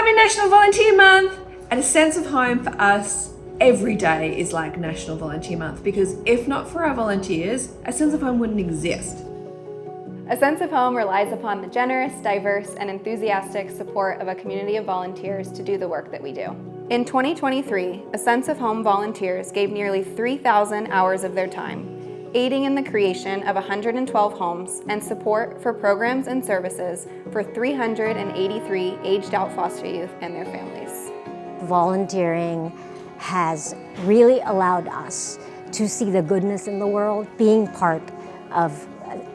Happy National Volunteer Month! And a sense of home for us every day is like National Volunteer Month, because if not for our volunteers, a sense of home wouldn't exist. A sense of home relies upon the generous, diverse, and enthusiastic support of a community of volunteers to do the work that we do. In 2023, A Sense of Home volunteers gave nearly 3,000 hours of their time, aiding in the creation of 112 homes and support for programs and services for 383 aged-out foster youth and their families. Volunteering has really allowed us to see the goodness in the world. Being part of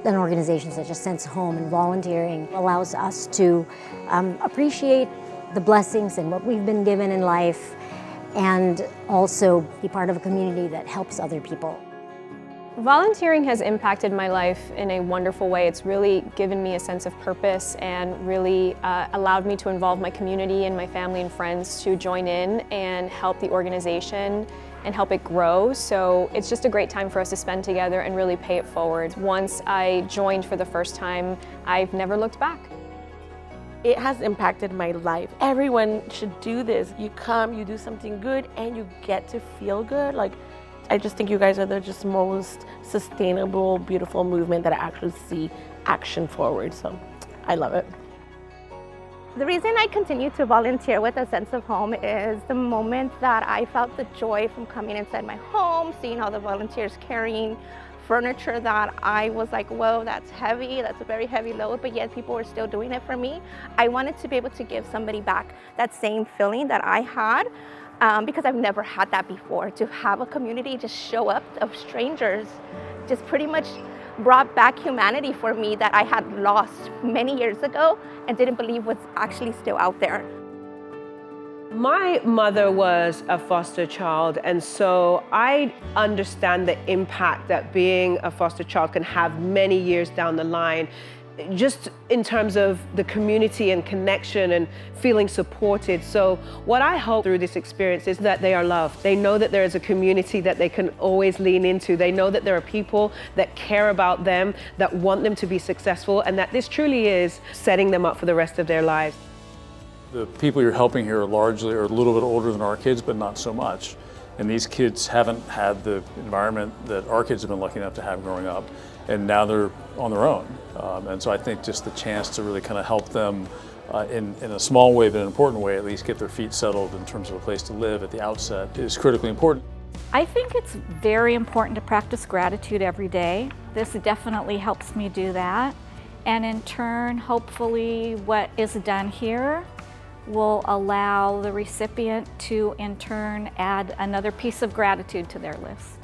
an organization such as Sense of Home and volunteering allows us to appreciate the blessings and what we've been given in life, and also be part of a community that helps other people. Volunteering has impacted my life in a wonderful way. It's really given me a sense of purpose and really allowed me to involve my community and my family and friends to join in and help the organization and help it grow. So it's just a great time for us to spend together and really pay it forward. Once I joined for the first time, I've never looked back. It has impacted my life. Everyone should do this. You come, you do something good, and you get to feel good. I just think you guys are the most sustainable, beautiful movement that I actually see action forward. So I love it. The reason I continue to volunteer with A Sense of Home is the moment that I felt the joy from coming inside my home, seeing all the volunteers carrying furniture that I was like, whoa, that's heavy, that's a very heavy load, but yet people were still doing it for me. I wanted to be able to give somebody back that same feeling that I had, because I've never had that before. To have a community just show up of strangers just pretty much brought back humanity for me that I had lost many years ago and didn't believe was actually still out there. My mother was a foster child, and so I understand the impact that being a foster child can have many years down the line, just in terms of the community and connection and feeling supported. So what I hope through this experience is that they are loved. They know that there is a community that they can always lean into. They know that there are people that care about them, that want them to be successful, and that this truly is setting them up for the rest of their lives. The people you're helping here are largely a little bit older than our kids, but not so much. And these kids haven't had the environment that our kids have been lucky enough to have growing up. And now they're on their own. And so I think just the chance to really kind of help them in a small way, but an important way, at least get their feet settled in terms of a place to live at the outset is critically important. I think it's very important to practice gratitude every day. This definitely helps me do that. And in turn, hopefully what is done here will allow the recipient to in turn add another piece of gratitude to their list.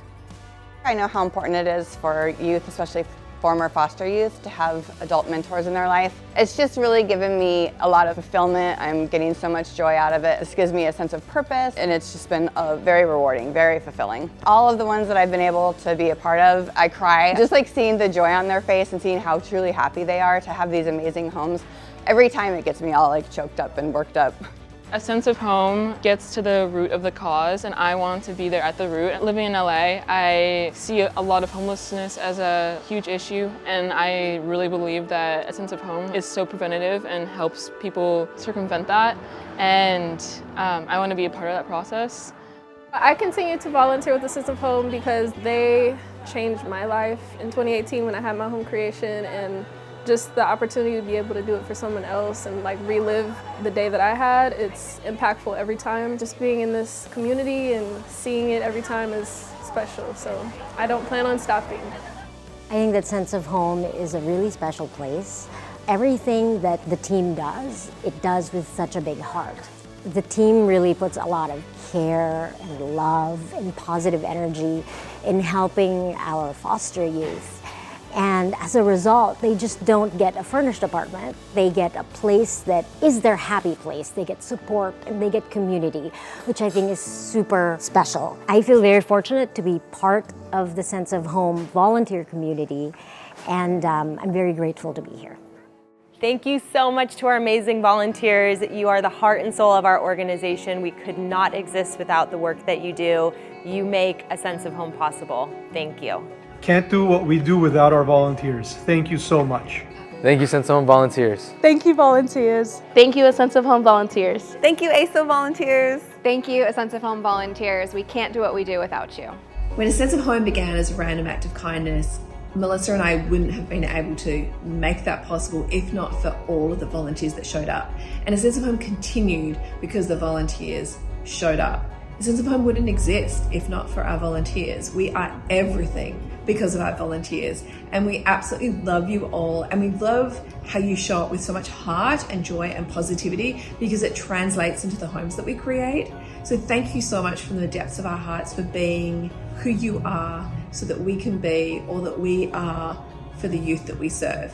I know how important it is for youth, especially former foster youth, to have adult mentors in their life. It's just really given me a lot of fulfillment. I'm getting so much joy out of it. This gives me a sense of purpose, and it's just been very rewarding, very fulfilling. All of the ones that I've been able to be a part of, I cry. Just like seeing the joy on their face and seeing how truly happy they are to have these amazing homes. Every time it gets me all choked up and worked up. A sense of home gets to the root of the cause, and I want to be there at the root. Living in LA, I see a lot of homelessness as a huge issue, and I really believe that a sense of home is so preventative and helps people circumvent that, and I want to be a part of that process. I continue to volunteer with A Sense of Home because they changed my life in 2018 when I had my home creation, and just the opportunity to be able to do it for someone else and relive the day that I had, it's impactful every time. Just being in this community and seeing it every time is special, so I don't plan on stopping. I think that Sense of Home is a really special place. Everything that the team does, it does with such a big heart. The team really puts a lot of care and love and positive energy in helping our foster youth. And as a result, they just don't get a furnished apartment. They get a place that is their happy place. They get support and they get community, which I think is super special. I feel very fortunate to be part of the Sense of Home volunteer community, and I'm very grateful to be here. Thank you so much to our amazing volunteers. You are the heart and soul of our organization. We could not exist without the work that you do. You make A Sense of Home possible. Thank you. Can't do what we do without our volunteers. Thank you so much. Thank you, Sense of Home volunteers. Thank you, volunteers. Thank you, A Sense of Home volunteers. Thank you, ASOH volunteers. Thank you, A Sense of Home volunteers. We can't do what we do without you. When A Sense of Home began as a random act of kindness, Melissa and I wouldn't have been able to make that possible if not for all of the volunteers that showed up. And A Sense of Home continued because the volunteers showed up. A Sense of Home wouldn't exist if not for our volunteers. We are everything because of our volunteers. And we absolutely love you all. And we love how you show up with so much heart and joy and positivity because it translates into the homes that we create. So thank you so much from the depths of our hearts for being who you are so that we can be all that we are for the youth that we serve.